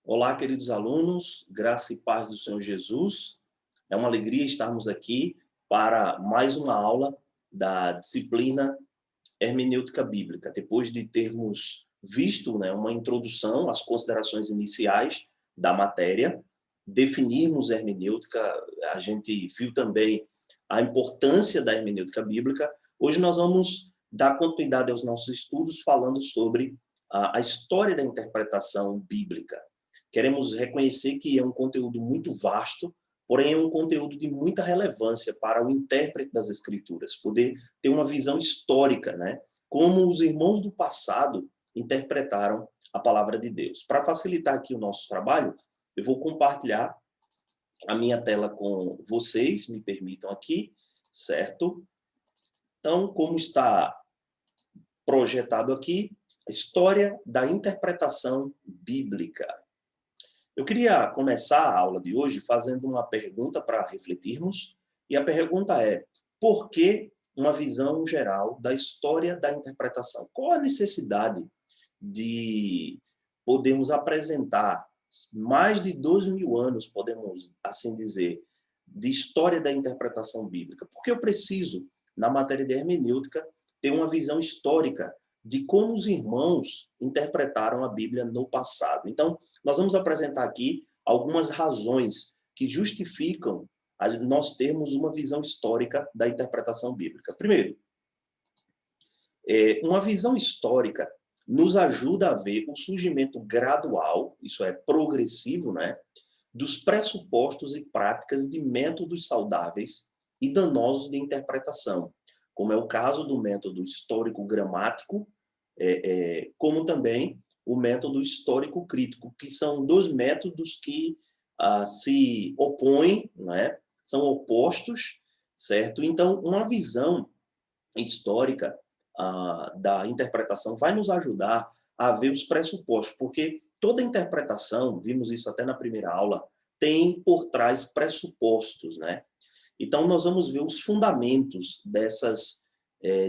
Olá, queridos alunos, graça e paz do Senhor Jesus. É uma alegria estarmos aqui para mais uma aula da disciplina Hermenêutica Bíblica. Depois de termos visto, uma introdução, as considerações iniciais da matéria, definirmos hermenêutica, a gente viu também a importância da hermenêutica bíblica. Hoje nós vamos dar continuidade aos nossos estudos falando sobre a história da interpretação bíblica. Queremos reconhecer que é um conteúdo muito vasto, porém é um conteúdo de muita relevância para o intérprete das Escrituras, poder ter uma visão histórica, como os irmãos do passado interpretaram a palavra de Deus. Para facilitar aqui o nosso trabalho, eu vou compartilhar a minha tela com vocês, me permitam aqui, certo? Então, como está projetado aqui, a história da interpretação bíblica. Eu queria começar a aula de hoje fazendo uma pergunta para refletirmos, e a pergunta é: por que uma visão geral da história da interpretação? Qual a necessidade de podermos apresentar mais de 2.000 anos, podemos assim dizer, de história da interpretação bíblica? Porque eu preciso, na matéria de hermenêutica, ter uma visão histórica de como os irmãos interpretaram a Bíblia no passado. Então, nós vamos apresentar aqui algumas razões que justificam nós termos uma visão histórica da interpretação bíblica. Primeiro, uma visão histórica nos ajuda a ver o surgimento gradual, isso é, progressivo, dos pressupostos e práticas de métodos saudáveis e danosos de interpretação, como é o caso do método histórico-gramático, como também o método histórico-crítico, que são dois métodos que se opõem, são opostos, certo? Então, uma visão histórica da interpretação vai nos ajudar a ver os pressupostos, porque toda interpretação, vimos isso até na primeira aula, tem por trás pressupostos, Então, nós vamos ver os fundamentos dessas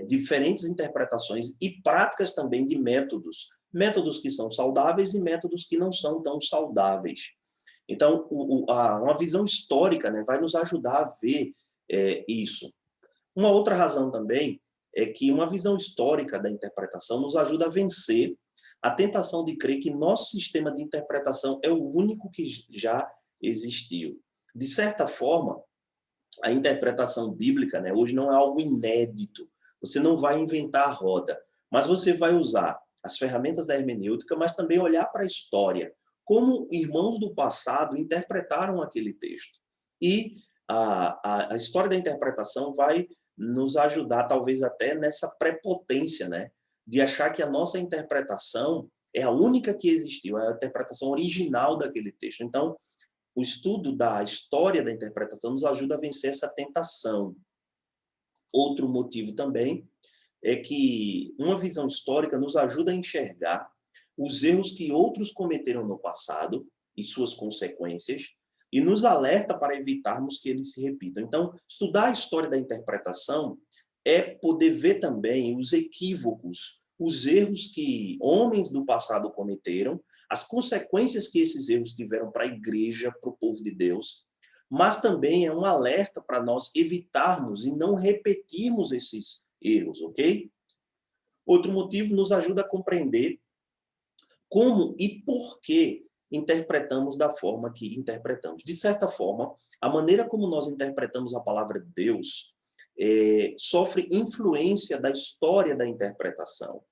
diferentes interpretações e práticas também de métodos. Métodos que são saudáveis e métodos que não são tão saudáveis. Então, uma visão histórica vai nos ajudar a ver isso. Uma outra razão também é que uma visão histórica da interpretação nos ajuda a vencer a tentação de crer que nosso sistema de interpretação é o único que já existiu. De certa forma, a interpretação bíblica, hoje não é algo inédito. Você não vai inventar a roda, mas você vai usar as ferramentas da hermenêutica, mas também olhar para a história, como irmãos do passado interpretaram aquele texto. E a história da interpretação vai nos ajudar, talvez até nessa prepotência, de achar que a nossa interpretação é a única que existiu, é a interpretação original daquele texto. Então, o estudo da história da interpretação nos ajuda a vencer essa tentação. Outro motivo também é que uma visão histórica nos ajuda a enxergar os erros que outros cometeram no passado e suas consequências, e nos alerta para evitarmos que eles se repitam. Então, estudar a história da interpretação é poder ver também os equívocos, os erros que homens do passado cometeram, as consequências que esses erros tiveram para a igreja, para o povo de Deus, mas também é um alerta para nós evitarmos e não repetirmos esses erros, ok? Outro motivo nos ajuda a compreender como e por que interpretamos da forma que interpretamos. De certa forma, a maneira como nós interpretamos a palavra de Deus sofre influência da história da interpretação.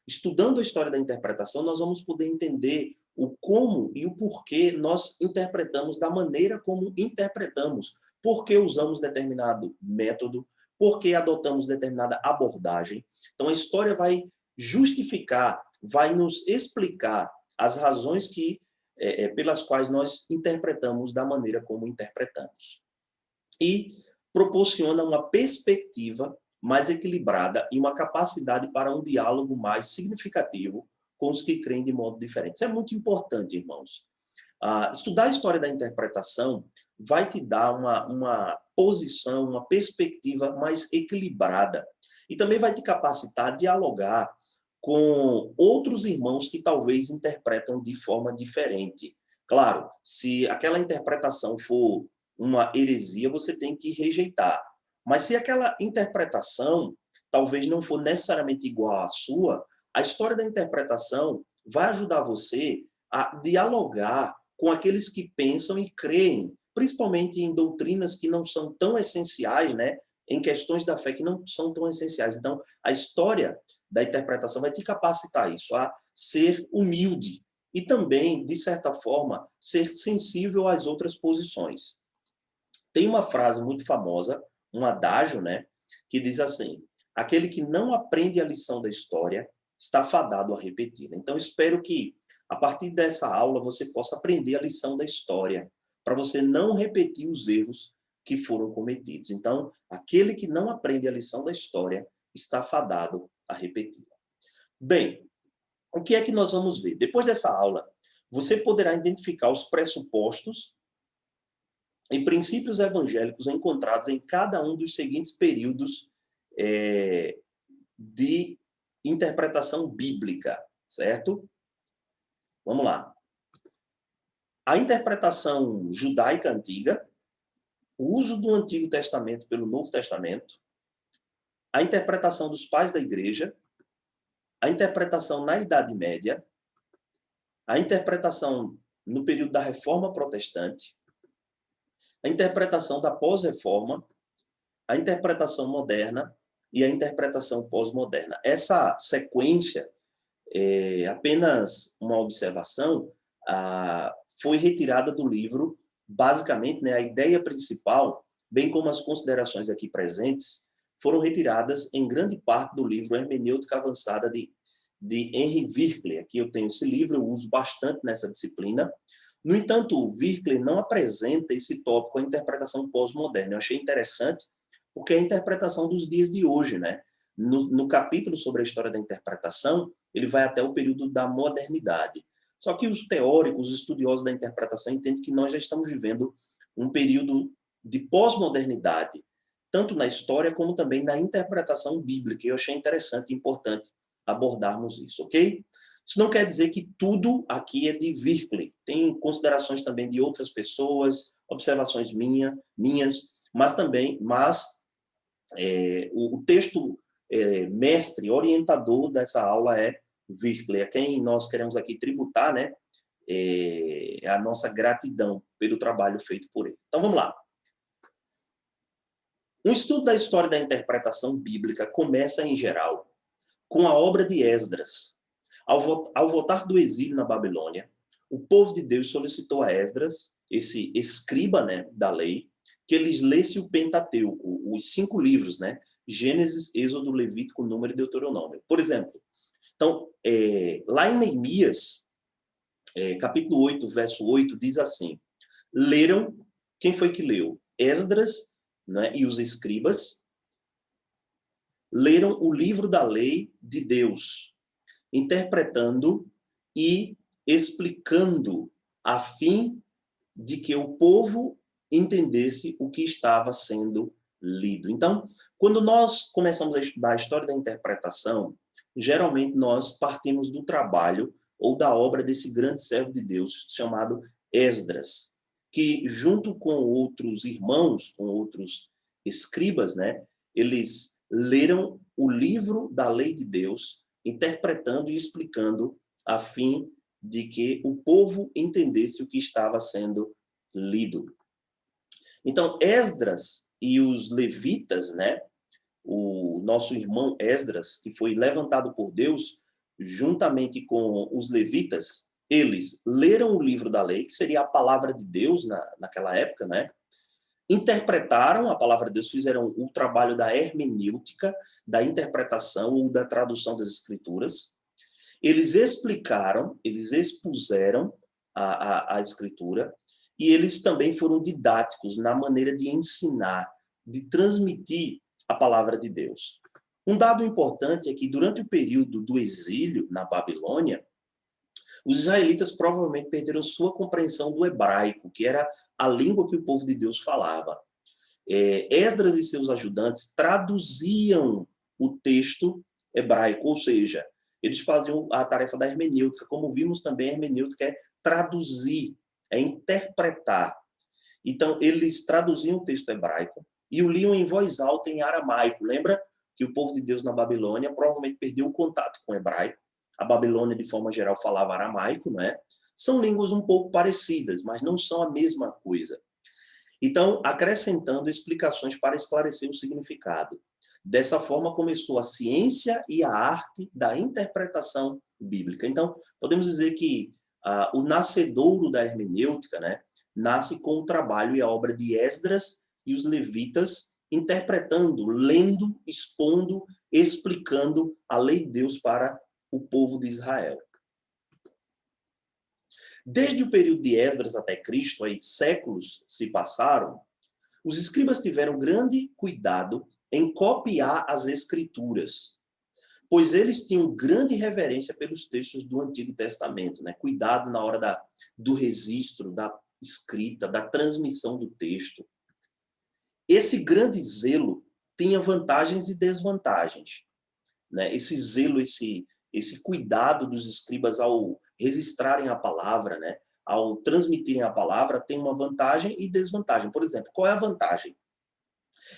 Estudando a história da interpretação, nós vamos poder entender o como e o porquê nós interpretamos da maneira como interpretamos, por que usamos determinado método, por que adotamos determinada abordagem. Então, a história vai justificar, vai nos explicar as razões pelas quais nós interpretamos da maneira como interpretamos. E proporciona uma perspectiva mais equilibrada e uma capacidade para um diálogo mais significativo com os que creem de modo diferente. Isso é muito importante, irmãos. Estudar a história da interpretação vai te dar uma posição, uma perspectiva mais equilibrada. E também vai te capacitar a dialogar com outros irmãos que talvez interpretam de forma diferente. Claro, se aquela interpretação for uma heresia, você tem que rejeitar. Mas se aquela interpretação talvez não for necessariamente igual à sua, a história da interpretação vai ajudar você a dialogar com aqueles que pensam e creem, principalmente em doutrinas que não são tão essenciais, né? Em questões da fé que não são tão essenciais. Então, a história da interpretação vai te capacitar isso, a ser humilde e também, de certa forma, ser sensível às outras posições. Tem uma frase muito famosa, um adágio, né, que diz assim: aquele que não aprende a lição da história está fadado a repeti-la. Então, espero que, a partir dessa aula, você possa aprender a lição da história, para você não repetir os erros que foram cometidos. Então, aquele que não aprende a lição da história está fadado a repeti-la. Bem, o que é que nós vamos ver? Depois dessa aula, você poderá identificar os pressupostos e princípios evangélicos encontrados em cada um dos seguintes períodos de interpretação bíblica, certo? Vamos lá. A interpretação judaica antiga, o uso do Antigo Testamento pelo Novo Testamento, a interpretação dos pais da igreja, a interpretação na Idade Média, a interpretação no período da Reforma Protestante, a interpretação da pós-reforma, a interpretação moderna e a interpretação pós-moderna. Essa sequência, apenas uma observação, foi retirada do livro, basicamente, né, a ideia principal, bem como as considerações aqui presentes, foram retiradas em grande parte do livro Hermenêutica Avançada de Henry Virkler. Aqui eu tenho esse livro, eu uso bastante nessa disciplina. No entanto, o Virkler não apresenta esse tópico, a interpretação pós-moderna. Eu achei interessante, porque é a interpretação dos dias de hoje, né? No capítulo sobre a história da interpretação, ele vai até o período da modernidade. Só que os teóricos, os estudiosos da interpretação entendem que nós já estamos vivendo um período de pós-modernidade, tanto na história como também na interpretação bíblica. E eu achei interessante e importante abordarmos isso, ok? Isso não quer dizer que tudo aqui é de Virkler. Tem considerações também de outras pessoas, observações minhas, mas o texto mestre, orientador dessa aula é Virkler, a quem nós queremos aqui tributar, né, a nossa gratidão pelo trabalho feito por ele. Então, vamos lá. Um estudo da história da interpretação bíblica começa, em geral, com a obra de Esdras. Ao voltar do exílio na Babilônia, o povo de Deus solicitou a Esdras, esse escriba, né, da lei, que eles lesse o Pentateuco, os 5 livros, né? Gênesis, Êxodo, Levítico, Número e Deuteronômio. Por exemplo, então, lá em Neemias, capítulo 8, verso 8, diz assim: leram, quem foi que leu? Esdras, né, e os escribas, leram o livro da lei de Deus, interpretando e explicando a fim de que o povo entendesse o que estava sendo lido. Então, quando nós começamos a estudar a história da interpretação, geralmente nós partimos do trabalho ou da obra desse grande servo de Deus chamado Esdras, que junto com outros irmãos, com outros escribas, né, eles leram o livro da lei de Deus, interpretando e explicando a fim de que o povo entendesse o que estava sendo lido. Então, Esdras e os levitas, né, o nosso irmão Esdras, que foi levantado por Deus, juntamente com os levitas, eles leram o livro da lei, que seria a palavra de Deus naquela época, né? Interpretaram a palavra de Deus, fizeram o trabalho da hermenêutica, da interpretação ou da tradução das escrituras. Eles explicaram, eles expuseram a escritura, e eles também foram didáticos na maneira de ensinar, de transmitir a palavra de Deus. Um dado importante é que durante o período do exílio na Babilônia, os israelitas provavelmente perderam sua compreensão do hebraico, que era a língua que o povo de Deus falava. Esdras e seus ajudantes traduziam o texto hebraico, ou seja, eles faziam a tarefa da hermenêutica. Como vimos também, a hermenêutica é traduzir é interpretar. Então, eles traduziam o texto hebraico e o liam em voz alta em aramaico. Lembra que o povo de Deus na Babilônia provavelmente perdeu o contato com o hebraico. A Babilônia, de forma geral, falava aramaico, não é? São línguas um pouco parecidas, mas não são a mesma coisa. Então, acrescentando explicações para esclarecer o significado. Dessa forma, começou a ciência e a arte da interpretação bíblica. Então, podemos dizer que o nascedouro da hermenêutica, né, nasce com o trabalho e a obra de Esdras e os levitas, interpretando, lendo, expondo, explicando a lei de Deus para o povo de Israel. Desde o período de Esdras até Cristo, aí séculos se passaram, os escribas tiveram grande cuidado em copiar as escrituras, pois eles tinham grande reverência pelos textos do Antigo Testamento, né? Cuidado na hora do registro, da escrita, da transmissão do texto. Esse grande zelo tinha vantagens e desvantagens, né? Esse zelo, esse cuidado dos escribas ao registrarem a palavra, né? Ao transmitirem a palavra, tem uma vantagem e desvantagem. Por exemplo, qual é a vantagem?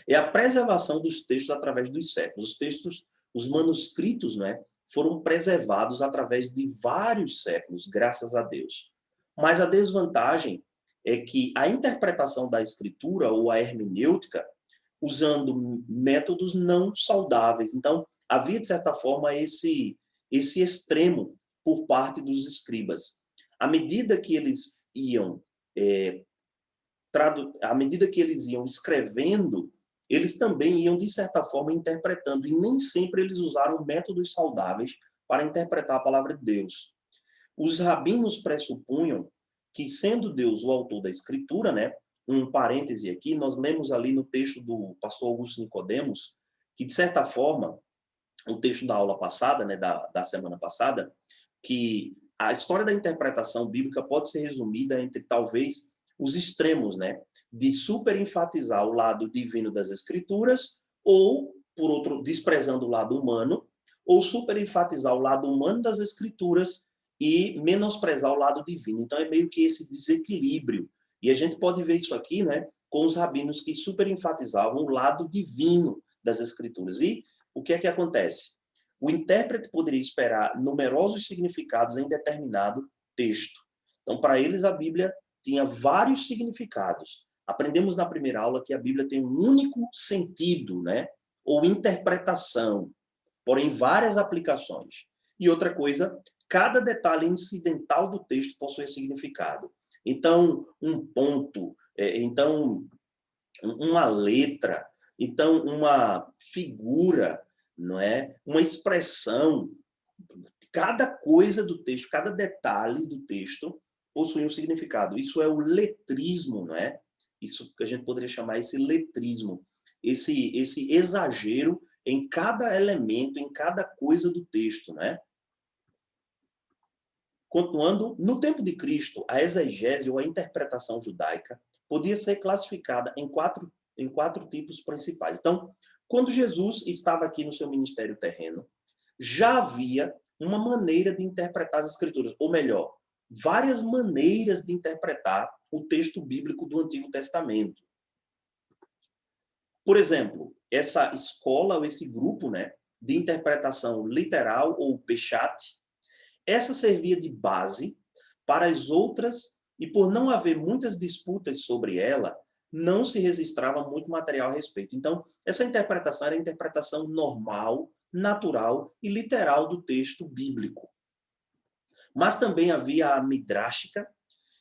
É a preservação dos textos através dos séculos. Os textos, os manuscritos, né, foram preservados através de vários séculos, graças a Deus. Mas a desvantagem é que a interpretação da escritura ou a hermenêutica, usando métodos não saudáveis. Então, havia, de certa forma, esse extremo por parte dos escribas. À medida que eles iam à medida que eles iam escrevendo, eles também iam, de certa forma, interpretando, e nem sempre eles usaram métodos saudáveis para interpretar a palavra de Deus. Os rabinos pressupunham que, sendo Deus o autor da Escritura, né, um parêntese aqui, nós lemos ali no texto do pastor Augusto Nicodemos, que, de certa forma, o texto da aula passada, né, da semana passada, que a história da interpretação bíblica pode ser resumida entre, talvez, os extremos, né, de superenfatizar o lado divino das Escrituras, ou, por outro, desprezando o lado humano, ou superenfatizar o lado humano das Escrituras e menosprezar o lado divino. Então, é meio que esse desequilíbrio. E a gente pode ver isso aqui, né, com os rabinos que superenfatizavam o lado divino das Escrituras. E o que é que acontece? O intérprete poderia esperar numerosos significados em determinado texto. Então, para eles, a Bíblia tinha vários significados. Aprendemos na primeira aula que a Bíblia tem um único sentido, né? Ou interpretação, porém várias aplicações. E outra coisa, cada detalhe incidental do texto possui significado. Então, um ponto, então, uma letra, então, uma figura, não é? Uma expressão, cada coisa do texto, cada detalhe do texto possui um significado. Isso é o letrismo, não é? Isso que a gente poderia chamar esse letrismo, esse exagero em cada elemento, em cada coisa do texto, né? Continuando, no tempo de Cristo, a exegese ou a interpretação judaica podia ser classificada em quatro tipos principais. Então, quando Jesus estava aqui no seu ministério terreno, já havia uma maneira de interpretar as Escrituras, ou melhor, várias maneiras de interpretar o texto bíblico do Antigo Testamento. Por exemplo, essa escola, ou esse grupo, né, de interpretação literal, ou Peshat, essa servia de base para as outras, e por não haver muitas disputas sobre ela, não se registrava muito material a respeito. Então, essa interpretação era a interpretação normal, natural e literal do texto bíblico. Mas também havia a midrástica,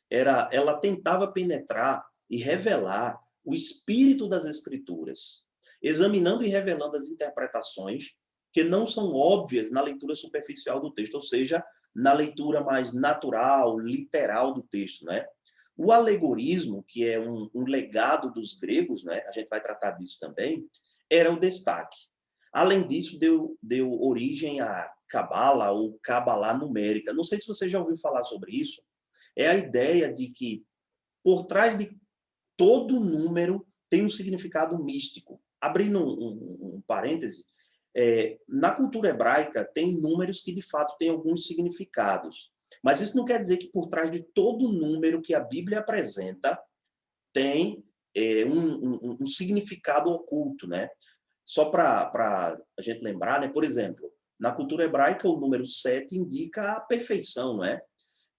ela tentava penetrar e revelar o espírito das Escrituras, examinando e revelando as interpretações que não são óbvias na leitura superficial do texto, ou seja, na leitura mais natural, literal do texto, né? O alegorismo, que é um legado dos gregos, né? A gente vai tratar disso também, era o destaque. Além disso, deu origem à cabala ou cabalá numérica. Não sei se você já ouviu falar sobre isso. É a ideia de que por trás de todo número tem um significado místico. Abrindo um parêntese, na cultura hebraica tem números que de fato têm alguns significados. Mas isso não quer dizer que por trás de todo número que a Bíblia apresenta tem um significado oculto, né? Só para a gente lembrar, né? Por exemplo, na cultura hebraica, o número 7 indica a perfeição, não é?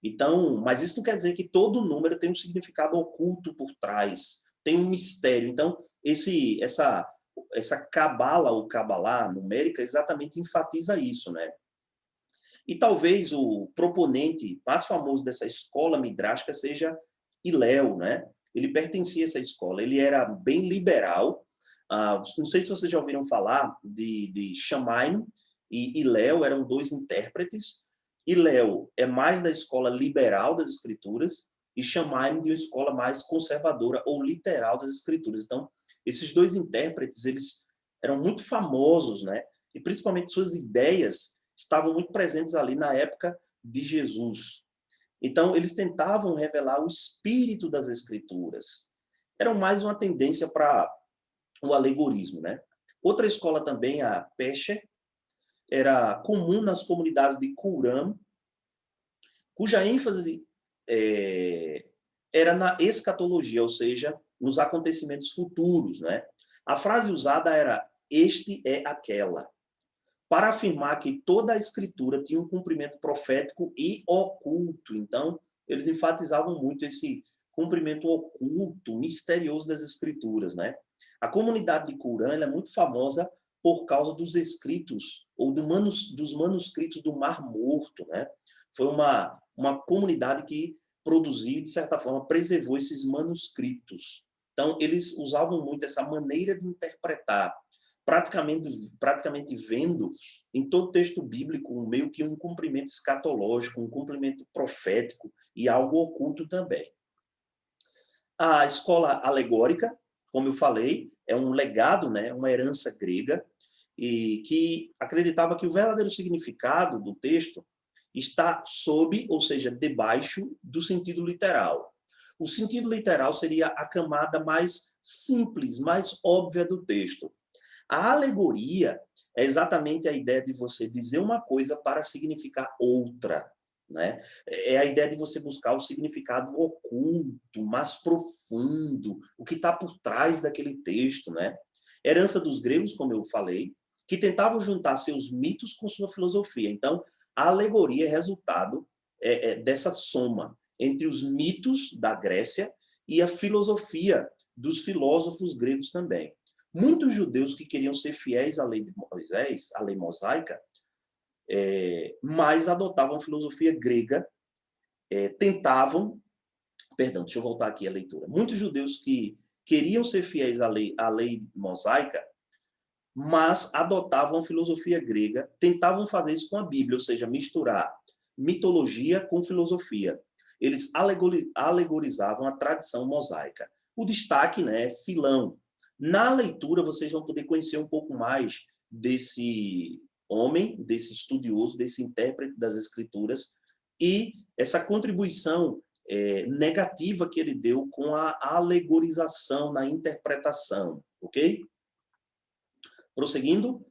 Então, mas isso não quer dizer que todo número tem um significado oculto por trás, tem um mistério. Então, essa cabala ou cabalá numérica exatamente enfatiza isso, né? E talvez o proponente mais famoso dessa escola midrástica seja Hillel, né? Ele pertencia a essa escola, ele era bem liberal. Não sei se vocês já ouviram falar de Shammai e Hillel, eram dois intérpretes. Hillel é mais da escola liberal das escrituras e Shammai de uma escola mais conservadora ou literal das escrituras. Então, esses dois intérpretes, eles eram muito famosos, né? E principalmente suas ideias estavam muito presentes ali na época de Jesus. Então, eles tentavam revelar o espírito das escrituras. Era mais uma tendência para o alegorismo, né? Outra escola também, a Pesher, era comum nas comunidades de Qumran, cuja ênfase era na escatologia, ou seja, nos acontecimentos futuros, né? A frase usada era "este é aquela", para afirmar que toda a escritura tinha um cumprimento profético e oculto. Então, eles enfatizavam muito esse cumprimento oculto, misterioso das escrituras, né? A comunidade de Qumran é muito famosa por causa dos escritos, ou dos manuscritos do Mar Morto, né? Foi uma comunidade que produziu, de certa forma, preservou esses manuscritos. Então, eles usavam muito essa maneira de interpretar, praticamente vendo em todo texto bíblico meio que um cumprimento escatológico, um cumprimento profético e algo oculto também. A escola alegórica, como eu falei, é um legado, né, uma herança grega, e que acreditava que o verdadeiro significado do texto está sob, ou seja, debaixo do sentido literal. O sentido literal seria a camada mais simples, mais óbvia do texto. A alegoria é exatamente a ideia de você dizer uma coisa para significar outra, né? É a ideia de você buscar o significado oculto, mais profundo, o que está por trás daquele texto, né? Herança dos gregos, como eu falei, que tentavam juntar seus mitos com sua filosofia. Então, a alegoria é resultado dessa soma entre os mitos da Grécia e a filosofia dos filósofos gregos também. Muitos judeus que queriam ser fiéis à lei de Moisés, à lei mosaica, mas adotavam filosofia grega, deixa eu voltar aqui a leitura. Muitos judeus que queriam ser fiéis à lei mosaica, mas adotavam filosofia grega, tentavam fazer isso com a Bíblia, ou seja, misturar mitologia com filosofia. Eles alegorizavam a tradição mosaica. O destaque, né, é Filão. Na leitura, vocês vão poder conhecer um pouco mais desse homem, desse estudioso, desse intérprete das Escrituras, e essa contribuição negativa que ele deu com a alegorização na interpretação, ok? Prosseguindo,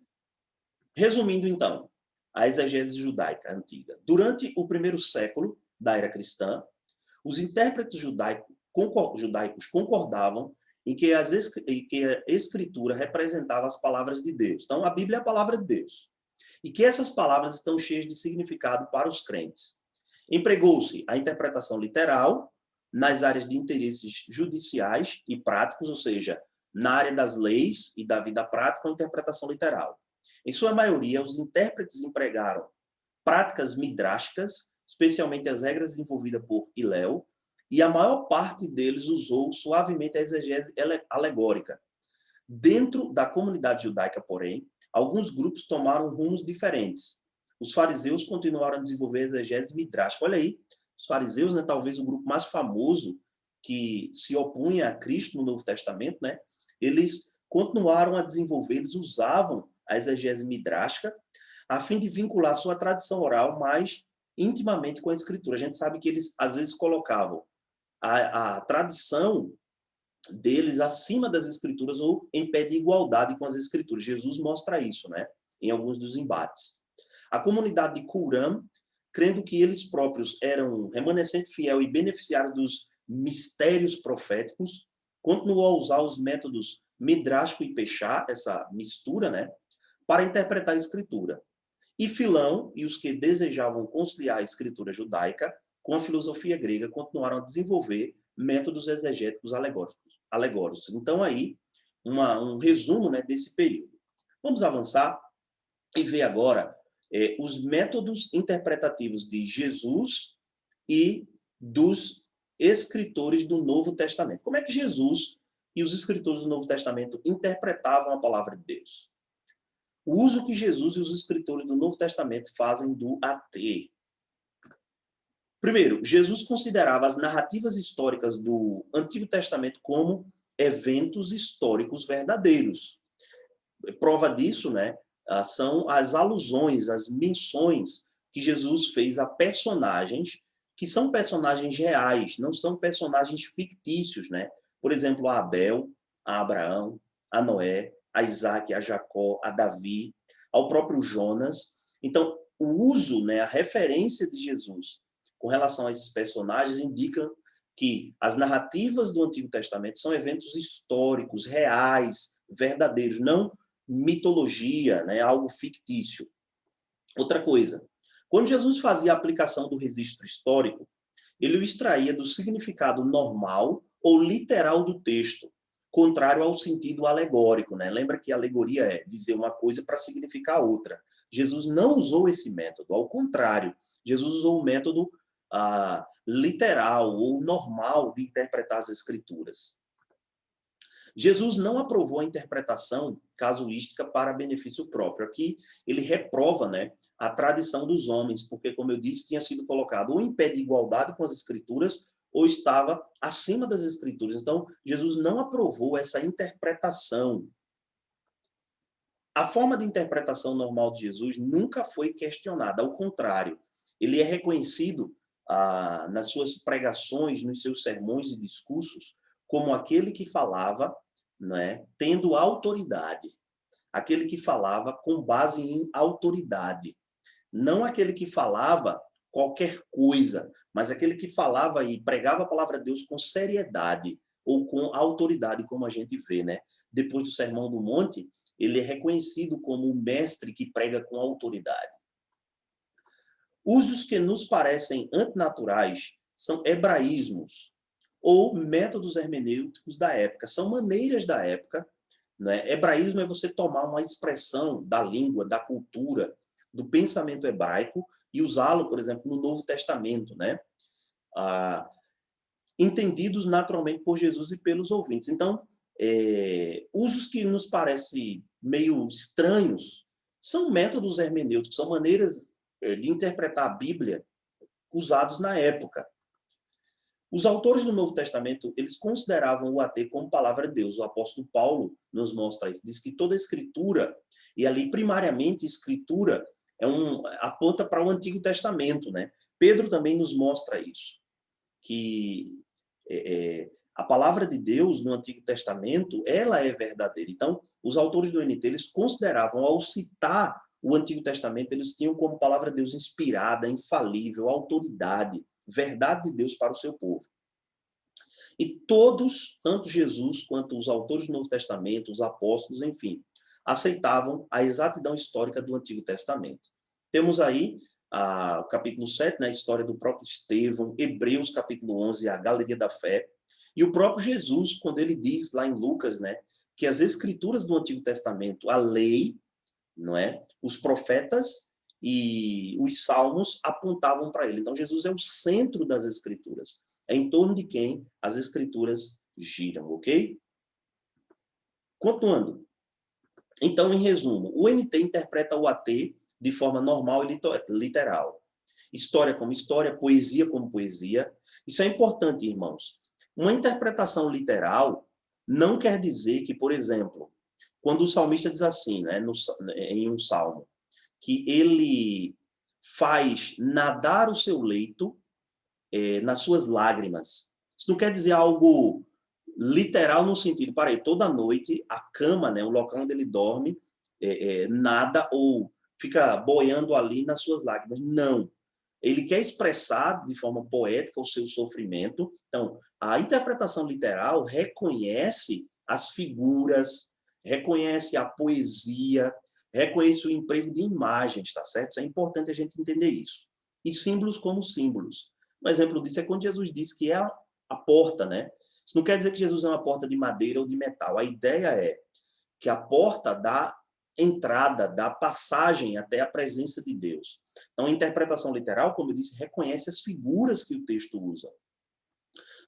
resumindo então, a exegese judaica antiga. Durante o primeiro século da era cristã, os intérpretes judaicos concordavam em que a Escritura representava as palavras de Deus. Então, a Bíblia é a palavra de Deus. E que essas palavras estão cheias de significado para os crentes. Empregou-se a interpretação literal nas áreas de interesses judiciais e práticos, ou seja, na área das leis e da vida prática, a interpretação literal. Em sua maioria, os intérpretes empregaram práticas midrásticas, especialmente as regras desenvolvidas por Hillel, e a maior parte deles usou suavemente a exegese alegórica. Dentro da comunidade judaica, porém, alguns grupos tomaram rumos diferentes. Os fariseus continuaram a desenvolver a exegese midrástica. Olha aí, os fariseus, né, talvez o grupo mais famoso que se opunha a Cristo no Novo Testamento, né, eles continuaram a desenvolver, eles usavam a exegese midrástica a fim de vincular sua tradição oral mais intimamente com a Escritura. A gente sabe que eles, às vezes, colocavam a tradição deles acima das Escrituras ou em pé de igualdade com as Escrituras. Jesus mostra isso, né, em alguns dos embates. A comunidade de Qumran crendo que eles próprios eram remanescente fiel e beneficiário dos mistérios proféticos, continuou a usar os métodos midrástico e pechá, essa mistura, né, para interpretar a escritura. E Filão e os que desejavam conciliar a escritura judaica com a filosofia grega continuaram a desenvolver métodos exegéticos alegóricos. Então, aí, um resumo, né, desse período. Vamos avançar e ver agora os métodos interpretativos de Jesus e dos escritores do Novo Testamento. Como é que Jesus e os escritores do Novo Testamento interpretavam a palavra de Deus? O uso que Jesus e os escritores do Novo Testamento fazem do AT. Primeiro, Jesus considerava as narrativas históricas do Antigo Testamento como eventos históricos verdadeiros. Prova disso, né, são as alusões, as menções que Jesus fez a personagens que são personagens reais, não são personagens fictícios, né? Por exemplo, a Abel, a Abraão, a Noé, a Isaac, a Jacó, a Davi, ao próprio Jonas. Então, o uso, né, a referência de Jesus com relação a esses personagens indica que as narrativas do Antigo Testamento são eventos históricos, reais, verdadeiros, não mitologia, né, algo fictício. Outra coisa, quando Jesus fazia a aplicação do registro histórico, ele o extraía do significado normal ou literal do texto, contrário ao sentido alegórico, né? Lembra que alegoria é dizer uma coisa para significar outra. Jesus não usou esse método, ao contrário, Jesus usou o método literal ou normal de interpretar as escrituras. Jesus não aprovou a interpretação casuística para benefício próprio. Aqui ele reprova, né, a tradição dos homens, porque, como eu disse, tinha sido colocado ou em pé de igualdade com as escrituras ou estava acima das escrituras. Então, Jesus não aprovou essa interpretação. A forma de interpretação normal de Jesus nunca foi questionada, ao contrário, ele é reconhecido nas suas pregações, nos seus sermões e discursos, como aquele que falava, né, tendo autoridade, aquele que falava com base em autoridade, não aquele que falava qualquer coisa, mas aquele que falava e pregava a palavra de Deus com seriedade ou com autoridade, como a gente vê, né? Depois do Sermão do Monte, ele é reconhecido como o mestre que prega com autoridade. Usos que nos parecem antinaturais são hebraísmos ou métodos hermenêuticos da época. São maneiras da época, né? Hebraísmo é você tomar uma expressão da língua, da cultura, do pensamento hebraico e usá-lo, por exemplo, no Novo Testamento, né? Entendidos naturalmente por Jesus e pelos ouvintes. Então, usos que nos parecem meio estranhos são métodos hermenêuticos, são maneiras de interpretar a Bíblia usados na época. Os autores do Novo Testamento, eles consideravam o AT como palavra de Deus. O apóstolo Paulo nos mostra isso. Diz que toda a escritura, e ali primariamente escritura, aponta para o Antigo Testamento, né? Pedro também nos mostra isso, que a palavra de Deus no Antigo Testamento, ela é verdadeira. Então, os autores do NT, eles consideravam, ao citar o Antigo Testamento, eles tinham como palavra de Deus inspirada, infalível, autoridade, verdade de Deus para o seu povo. E todos, tanto Jesus quanto os autores do Novo Testamento, os apóstolos, enfim, aceitavam a exatidão histórica do Antigo Testamento. Temos aí o capítulo 7, né, a história do próprio Estevão, Hebreus capítulo 11, a galeria da fé, e o próprio Jesus, quando ele diz lá em Lucas, né, que as escrituras do Antigo Testamento, a lei, não é? Os profetas e os salmos apontavam para ele. Então, Jesus é o centro das escrituras. É em torno de quem as escrituras giram, ok? Continuando. Então, em resumo, o NT interpreta o AT de forma normal e literal. História como história, poesia como poesia. Isso é importante, irmãos. Uma interpretação literal não quer dizer que, por exemplo, quando o salmista diz assim, né, em um salmo, que ele faz nadar o seu leito nas suas lágrimas. Isso não quer dizer algo literal no sentido, toda noite a cama, né, o local onde ele dorme, nada ou fica boiando ali nas suas lágrimas. Não. ele quer expressar de forma poética o seu sofrimento. Então, a interpretação literal reconhece as figuras, reconhece a poesia, reconhece o emprego de imagens, tá certo? Isso é importante a gente entender isso. E símbolos como símbolos. Um exemplo disso é quando Jesus diz que é a porta, né? Isso não quer dizer que Jesus é uma porta de madeira ou de metal. A ideia é que a porta dá entrada, dá passagem até a presença de Deus. Então, a interpretação literal, como eu disse, reconhece as figuras que o texto usa.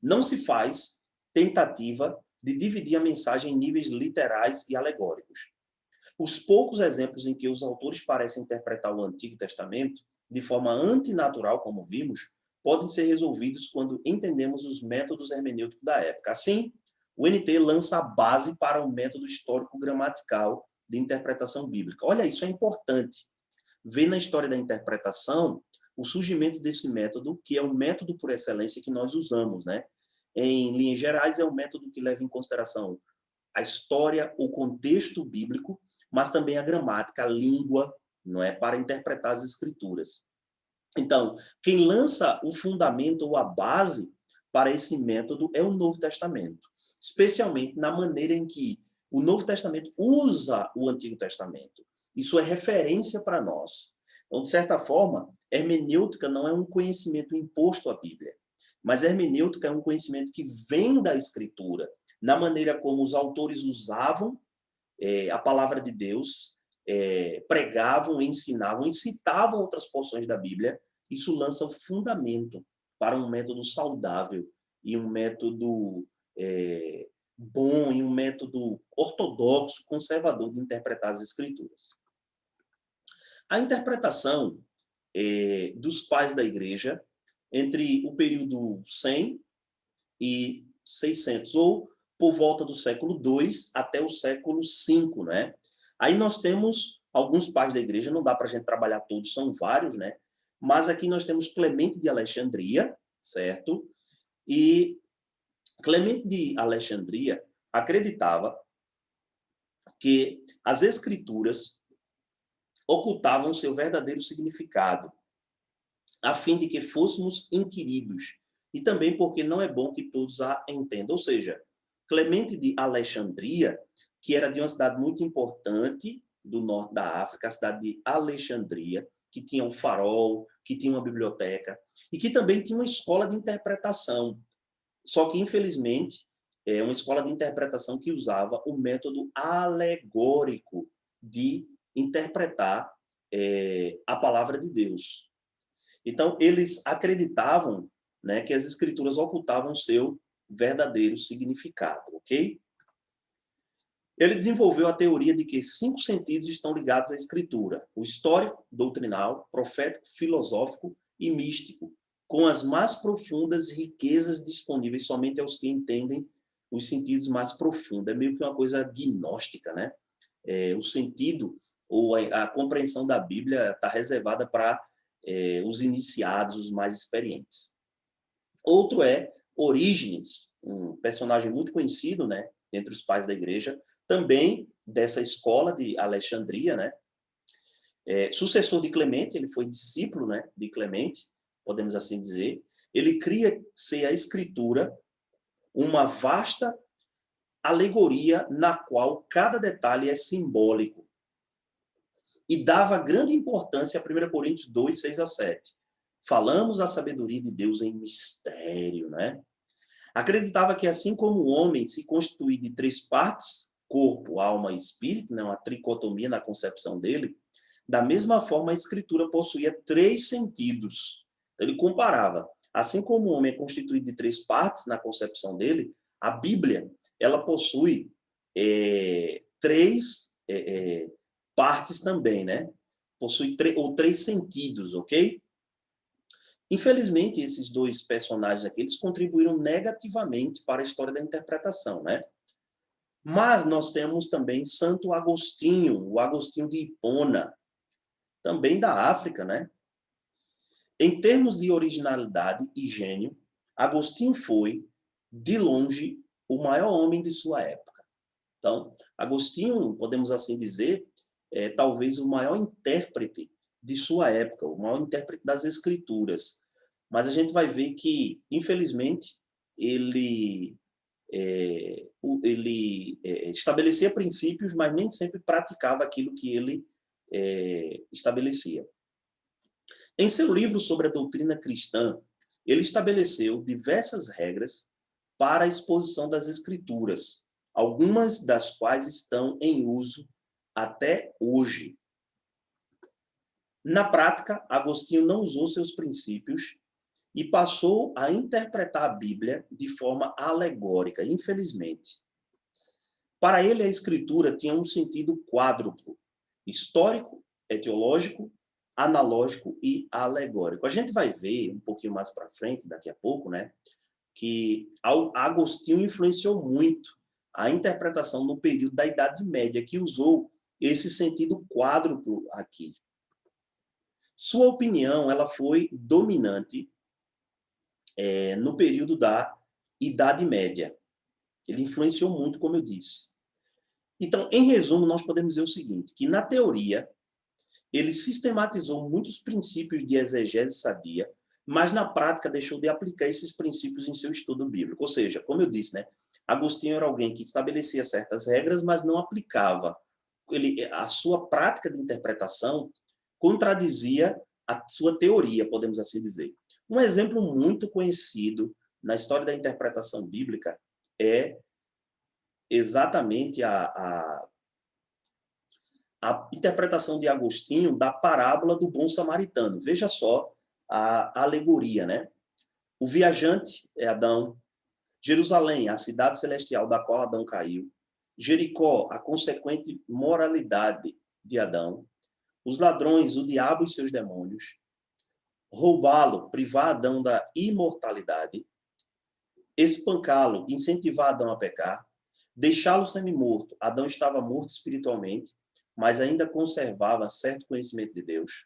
Não se faz tentativa de dividir a mensagem em níveis literais e alegóricos. Os poucos exemplos em que os autores parecem interpretar o Antigo Testamento de forma antinatural, como vimos, podem ser resolvidos quando entendemos os métodos hermenêuticos da época. Assim, o NT lança a base para o método histórico-gramatical de interpretação bíblica. Olha, isso é importante. Ver na história da interpretação o surgimento desse método, que é o método por excelência que nós usamos, né? Em linhas gerais, é um método que leva em consideração a história, o contexto bíblico, mas também a gramática, a língua, não é, para interpretar as escrituras. Então, quem lança o fundamento ou a base para esse método é o Novo Testamento, especialmente na maneira em que o Novo Testamento usa o Antigo Testamento. Isso é referência para nós. Então, de certa forma, hermenêutica não é um conhecimento imposto à Bíblia, mas hermenêutica é um conhecimento que vem da Escritura, na maneira como os autores usavam a palavra de Deus, pregavam, ensinavam e citavam outras porções da Bíblia. Isso lança o fundamento para um método saudável e um método bom e um método ortodoxo, conservador de interpretar as Escrituras. A interpretação dos pais da Igreja entre o período 100 e 600, ou por volta do século II até o século V, né? Aí nós temos alguns pais da igreja, não dá para a gente trabalhar todos, são vários, né? Mas aqui nós temos Clemente de Alexandria, certo? E Clemente de Alexandria acreditava que as escrituras ocultavam seu verdadeiro significado, a fim de que fôssemos inquiridos, e também porque não é bom que todos a entendam. Ou seja, Clemente de Alexandria, que era de uma cidade muito importante do norte da África, a cidade de Alexandria, que tinha um farol, que tinha uma biblioteca, e que também tinha uma escola de interpretação. Só que, infelizmente, é uma escola de interpretação que usava o método alegórico de interpretar a palavra de Deus. Então, eles acreditavam, né, que as escrituras ocultavam seu verdadeiro significado, ok? Ele desenvolveu a teoria de que 5 sentidos estão ligados à escritura: o histórico, doutrinal, profético, filosófico e místico, com as mais profundas riquezas disponíveis somente aos que entendem os sentidos mais profundos. É meio que uma coisa gnóstica, né? O sentido ou a compreensão da Bíblia está reservada para os iniciados, os mais experientes. Outro é Orígenes, um personagem muito conhecido, né, entre os pais da igreja, também dessa escola de Alexandria, né? Sucessor de Clemente, ele foi discípulo, né, de Clemente, podemos assim dizer. Ele cria ser a escritura uma vasta alegoria na qual cada detalhe é simbólico. E dava grande importância a 1 Coríntios 2, 6 a 7. Falamos a sabedoria de Deus em mistério, né? Acreditava que assim como o homem se constitui de 3 partes, corpo, alma e espírito, né, uma tricotomia na concepção dele, da mesma forma a escritura possuía 3 sentidos. Então, ele comparava, assim como o homem é constituído de 3 partes na concepção dele, a Bíblia, ela possui 3 partes também, né? Possui 3 sentidos, ok? Infelizmente, esses 2 personagens aqui, eles contribuíram negativamente para a história da interpretação, né? Mas nós temos também Santo Agostinho, o Agostinho de Hipona, também da África, né? Em termos de originalidade e gênio, Agostinho foi, de longe, o maior homem de sua época. Então, Agostinho, podemos assim dizer, talvez o maior intérprete de sua época, o maior intérprete das Escrituras. Mas a gente vai ver que, infelizmente, ele estabelecia princípios, mas nem sempre praticava aquilo que ele estabelecia. Em seu livro sobre a doutrina cristã, ele estabeleceu diversas regras para a exposição das Escrituras, algumas das quais estão em uso até hoje. Na prática, Agostinho não usou seus princípios e passou a interpretar a Bíblia de forma alegórica, infelizmente. Para ele, a Escritura tinha um sentido quádruplo: histórico, etiológico, analógico e alegórico. A gente vai ver um pouquinho mais para frente, daqui a pouco, né, que Agostinho influenciou muito a interpretação no período da Idade Média, que usou esse sentido quádruplo aqui. Sua opinião ela foi dominante no período da Idade Média. Ele influenciou muito, como eu disse. Então, em resumo, nós podemos dizer o seguinte, que na teoria, ele sistematizou muitos princípios de exegese sadia, mas na prática deixou de aplicar esses princípios em seu estudo bíblico. Ou seja, como eu disse, né, Agostinho era alguém que estabelecia certas regras, mas não aplicava. A sua prática de interpretação contradizia a sua teoria, podemos assim dizer. Um exemplo muito conhecido na história da interpretação bíblica é exatamente a interpretação de Agostinho da parábola do bom samaritano. Veja só a alegoria, né? O viajante é Adão, Jerusalém, a cidade celestial da qual Adão caiu, Jericó, a consequente moralidade de Adão, os ladrões, o diabo e seus demônios, roubá-lo, privar Adão da imortalidade, espancá-lo, incentivar Adão a pecar, deixá-lo semi-morto. Adão estava morto espiritualmente, mas ainda conservava certo conhecimento de Deus.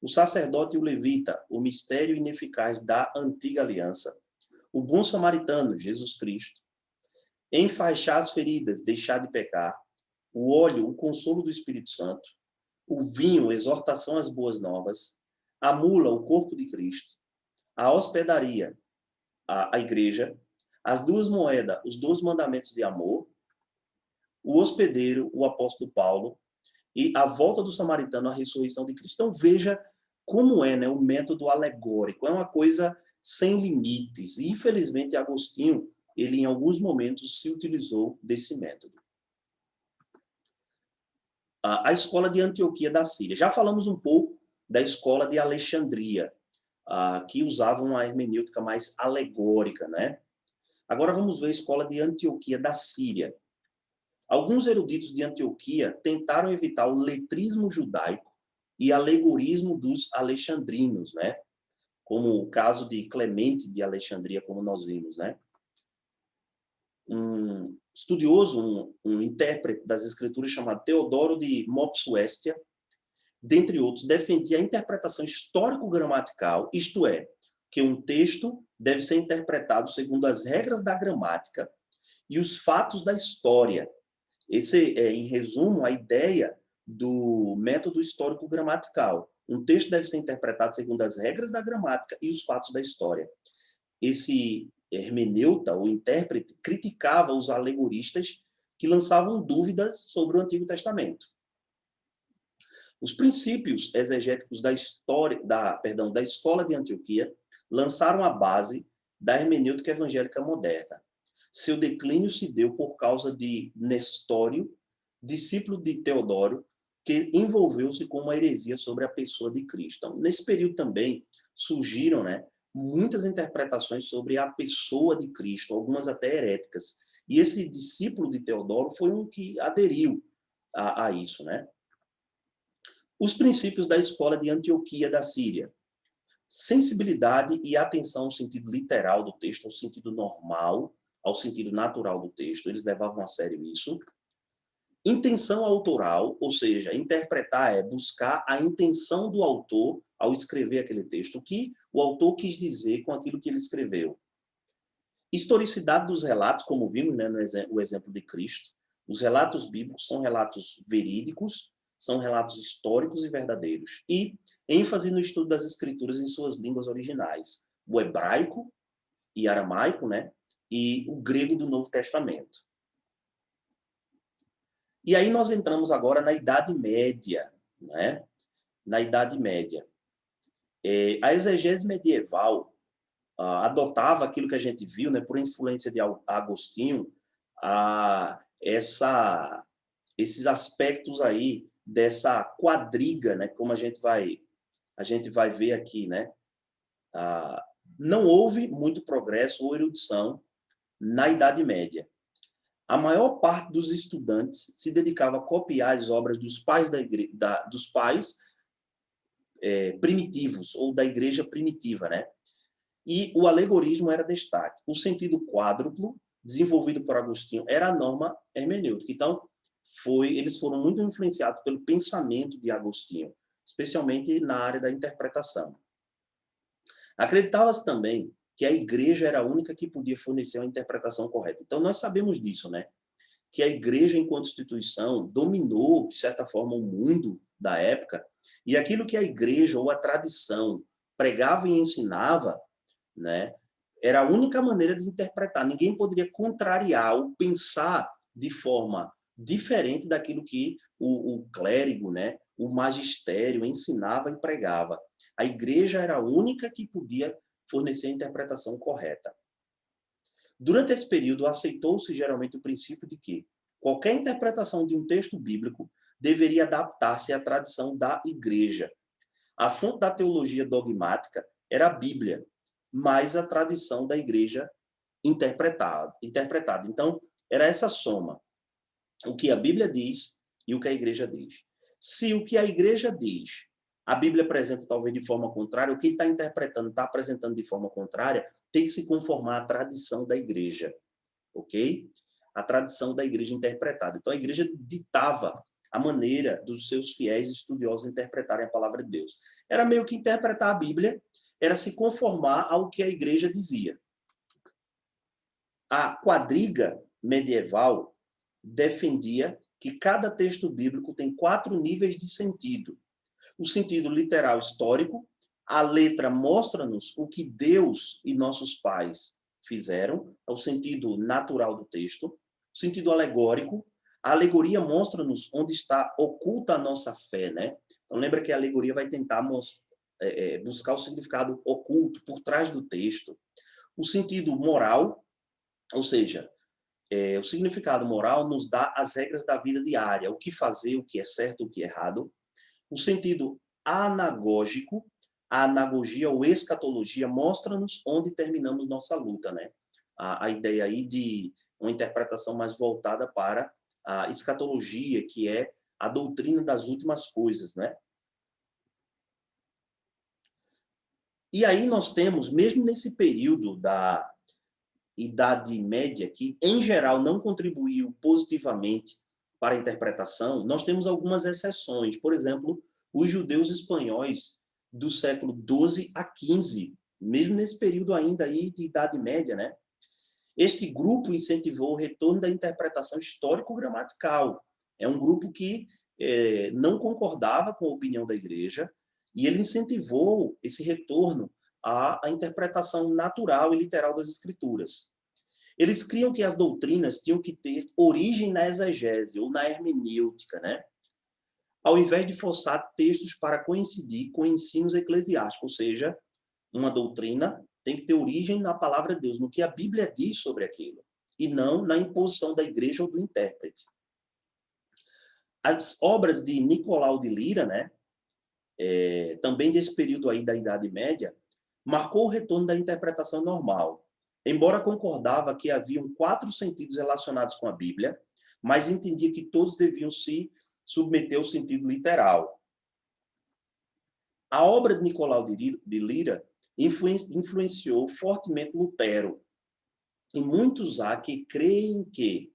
O sacerdote e o levita, o mistério ineficaz da antiga aliança. O bom samaritano, Jesus Cristo. Enfaixar as feridas, deixar de pecar. O óleo, o consolo do Espírito Santo. O vinho, exortação às boas novas. A mula, o corpo de Cristo. A hospedaria, a igreja. As duas moedas, os 12 mandamentos de amor. O hospedeiro, o apóstolo Paulo. E a volta do samaritano, a ressurreição de Cristo. Então, veja como é, né, o método alegórico. É uma coisa sem limites. E, infelizmente, Agostinho, ele, em alguns momentos, se utilizou desse método. A escola de Antioquia da Síria. Já falamos um pouco da escola de Alexandria, que usava uma hermenêutica mais alegórica, né? Agora vamos ver a escola de Antioquia da Síria. Alguns eruditos de Antioquia tentaram evitar o letrismo judaico e alegorismo dos alexandrinos, né? Como o caso de Clemente de Alexandria, como nós vimos, né? Um estudioso, um intérprete das escrituras chamado Teodoro de Mopsuestia, dentre outros, defendia a interpretação histórico-gramatical, isto é, que um texto deve ser interpretado segundo as regras da gramática e os fatos da história. Esse é, em resumo, a ideia do método histórico-gramatical. Um texto deve ser interpretado segundo as regras da gramática e os fatos da história. Esse hermeneuta, ou intérprete, criticava os alegoristas que lançavam dúvidas sobre o Antigo Testamento. Os princípios exegéticos da escola de Antioquia lançaram a base da hermenêutica evangélica moderna. Seu declínio se deu por causa de Nestório, discípulo de Teodoro, que envolveu-se com uma heresia sobre a pessoa de Cristo. Então, nesse período também surgiram, né, muitas interpretações sobre a pessoa de Cristo, algumas até heréticas. E esse discípulo de Teodoro foi um que aderiu a isso, né? Os princípios da escola de Antioquia da Síria. Sensibilidade e atenção ao sentido literal do texto, ao sentido normal, ao sentido natural do texto. Eles levavam a sério isso. Intenção autoral, ou seja, interpretar é buscar a intenção do autor ao escrever aquele texto, o que o autor quis dizer com aquilo que ele escreveu. Historicidade dos relatos, como vimos, né, no exemplo de Cristo. Os relatos bíblicos são relatos verídicos, são relatos históricos e verdadeiros. E ênfase no estudo das escrituras em suas línguas originais, o hebraico e aramaico, né? E o grego do Novo Testamento. E aí nós entramos agora na Idade Média, né? Na Idade Média. A exegese medieval adotava aquilo que a gente viu, né, por influência de Agostinho, esses aspectos aí dessa quadriga, né, como a gente vai ver aqui, né? Não houve muito progresso ou erudição na Idade Média. A maior parte dos estudantes se dedicava a copiar as obras dos pais primitivos ou da igreja primitiva, né? E o alegorismo era destaque. O sentido quádruplo, desenvolvido por Agostinho, era a norma hermenêutica. Então, eles foram muito influenciados pelo pensamento de Agostinho, especialmente na área da interpretação. Acreditava-se também que a igreja era a única que podia fornecer uma interpretação correta. Então, nós sabemos disso, né? Que a igreja, enquanto instituição, dominou, de certa forma, o mundo da época, e aquilo que a igreja ou a tradição pregava e ensinava, né, era a única maneira de interpretar. Ninguém poderia contrariar ou pensar de forma diferente daquilo que o clérigo, né, o magistério ensinava e pregava. A igreja era a única que podia fornecer a interpretação correta. Durante esse período, aceitou-se geralmente o princípio de que qualquer interpretação de um texto bíblico deveria adaptar-se à tradição da igreja. A fonte da teologia dogmática era a Bíblia, mais a tradição da igreja interpretada. Então, era essa soma. O que a Bíblia diz e o que a igreja diz. Se o que a igreja diz, a Bíblia apresenta talvez de forma contrária, o que está interpretando, está apresentando de forma contrária, tem que se conformar à tradição da igreja. Ok? A tradição da igreja interpretada. Então, a igreja ditava a maneira dos seus fiéis estudiosos interpretarem a palavra de Deus. Era meio que interpretar a Bíblia, era se conformar ao que a igreja dizia. A quadriga medieval defendia que cada texto bíblico tem 4 níveis de sentido. O sentido literal histórico, a letra mostra-nos o que Deus e nossos pais fizeram, é o sentido natural do texto. O sentido alegórico, a alegoria mostra-nos onde está oculta a nossa fé, né? Então lembra que a alegoria vai tentar buscar o significado oculto por trás do texto. O sentido moral, ou seja, o significado moral nos dá as regras da vida diária, o que fazer, o que é certo, o que é errado. O sentido anagógico, a anagogia ou escatologia mostra-nos onde terminamos nossa luta, né? A ideia aí de uma interpretação mais voltada para a escatologia, que é a doutrina das últimas coisas, né? E aí nós temos, mesmo nesse período da Idade Média, que em geral não contribuiu positivamente para a interpretação, nós temos algumas exceções. Por exemplo, os judeus espanhóis do século XII a XV, mesmo nesse período ainda aí de Idade Média, né? Este grupo incentivou o retorno da interpretação histórico-gramatical. É um grupo que não concordava com a opinião da igreja e ele incentivou esse retorno à interpretação natural e literal das escrituras. Eles criam que as doutrinas tinham que ter origem na exegese ou na hermenêutica, né? Ao invés de forçar textos para coincidir com ensinos eclesiásticos, ou seja, uma doutrina tem que ter origem na palavra de Deus, no que a Bíblia diz sobre aquilo, e não na imposição da igreja ou do intérprete. As obras de Nicolau de Lira, né, também desse período aí da Idade Média, marcou o retorno da interpretação normal. Embora concordava que haviam 4 sentidos relacionados com a Bíblia, mas entendia que todos deviam se submeter ao sentido literal. A obra de Nicolau de Lira influenciou fortemente Lutero. E muitos há que creem que,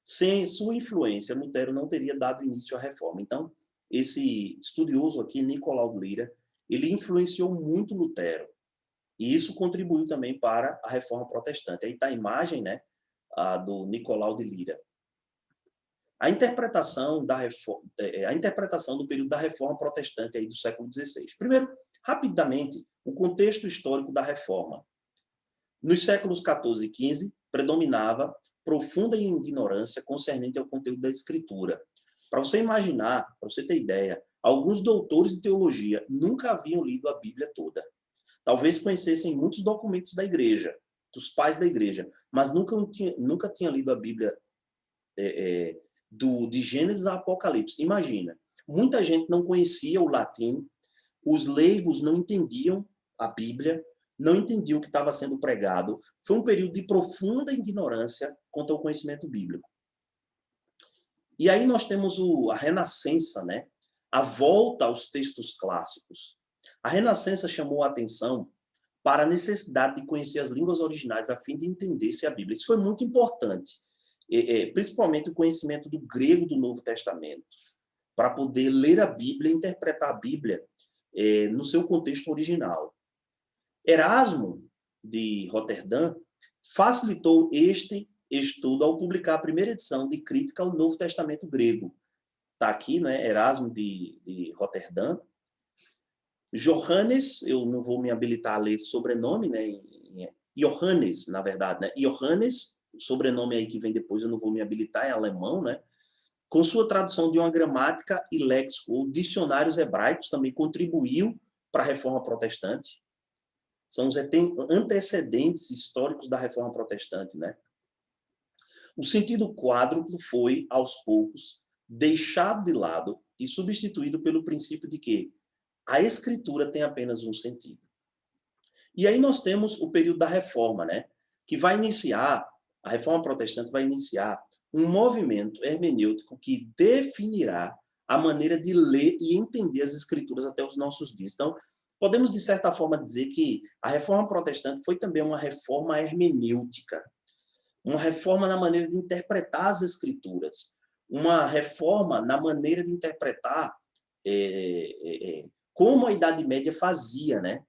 sem sua influência, Lutero não teria dado início à reforma. Então, esse estudioso aqui, Nicolau de Lira, ele influenciou muito Lutero. E isso contribuiu também para a reforma protestante. Aí está a imagem, né, do Nicolau de Lira. A interpretação do período da Reforma Protestante aí do século XVI. Primeiro, rapidamente, o contexto histórico da Reforma. Nos séculos XIV e XV, predominava profunda ignorância concernente ao conteúdo da Escritura. Para você imaginar, para você ter ideia, alguns doutores de teologia nunca haviam lido a Bíblia toda. Talvez conhecessem muitos documentos da igreja, dos pais da igreja, mas nunca tinha lido a Bíblia de Gênesis a Apocalipse. Imagina, muita gente não conhecia o latim, os leigos não entendiam a Bíblia, não entendiam o que estava sendo pregado. Foi um período de profunda ignorância quanto ao conhecimento bíblico. E aí nós temos a Renascença, né? A volta aos textos clássicos. A Renascença chamou a atenção para a necessidade de conhecer as línguas originais a fim de entender-se a Bíblia. Isso foi muito importante, principalmente o conhecimento do grego do Novo Testamento, para poder ler a Bíblia e interpretar a Bíblia no seu contexto original. Erasmo, de Roterdã, facilitou este estudo ao publicar a primeira edição de Crítica ao Novo Testamento grego. Está aqui, né? Erasmo de Roterdã. Johannes, eu não vou me habilitar a ler esse sobrenome, né? Johannes, na verdade, né? Johannes, o sobrenome aí que vem depois eu não vou me habilitar, é alemão, né? Com sua tradução de uma gramática e léxico, ou dicionários hebraicos, também contribuiu para a Reforma Protestante. São os antecedentes históricos da Reforma Protestante, né? O sentido quádruplo foi, aos poucos, deixado de lado e substituído pelo princípio de que a Escritura tem apenas um sentido. E aí nós temos o período da Reforma, né? Que vai iniciar, a Reforma Protestante vai iniciar um movimento hermenêutico que definirá a maneira de ler e entender as Escrituras até os nossos dias. Então, podemos, de certa forma, dizer que a Reforma Protestante foi também uma reforma hermenêutica, uma reforma na maneira de interpretar as Escrituras, uma reforma na maneira de interpretar como a Idade Média fazia, né?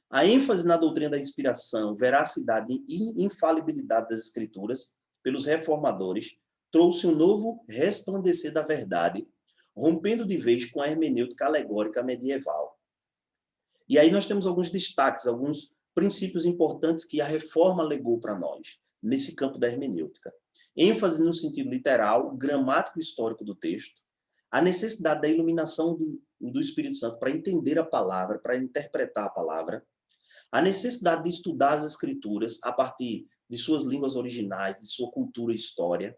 A ênfase na doutrina da inspiração, veracidade e infalibilidade das Escrituras pelos reformadores trouxe um novo resplandecer da verdade, rompendo de vez com a hermenêutica alegórica medieval. E aí nós temos alguns destaques, alguns princípios importantes que a reforma legou para nós, nesse campo da hermenêutica. ênfase no sentido literal, gramático e histórico do texto, a necessidade da iluminação do Espírito Santo para entender a palavra, para interpretar a palavra, a necessidade de estudar as Escrituras a partir de suas línguas originais, de sua cultura e história.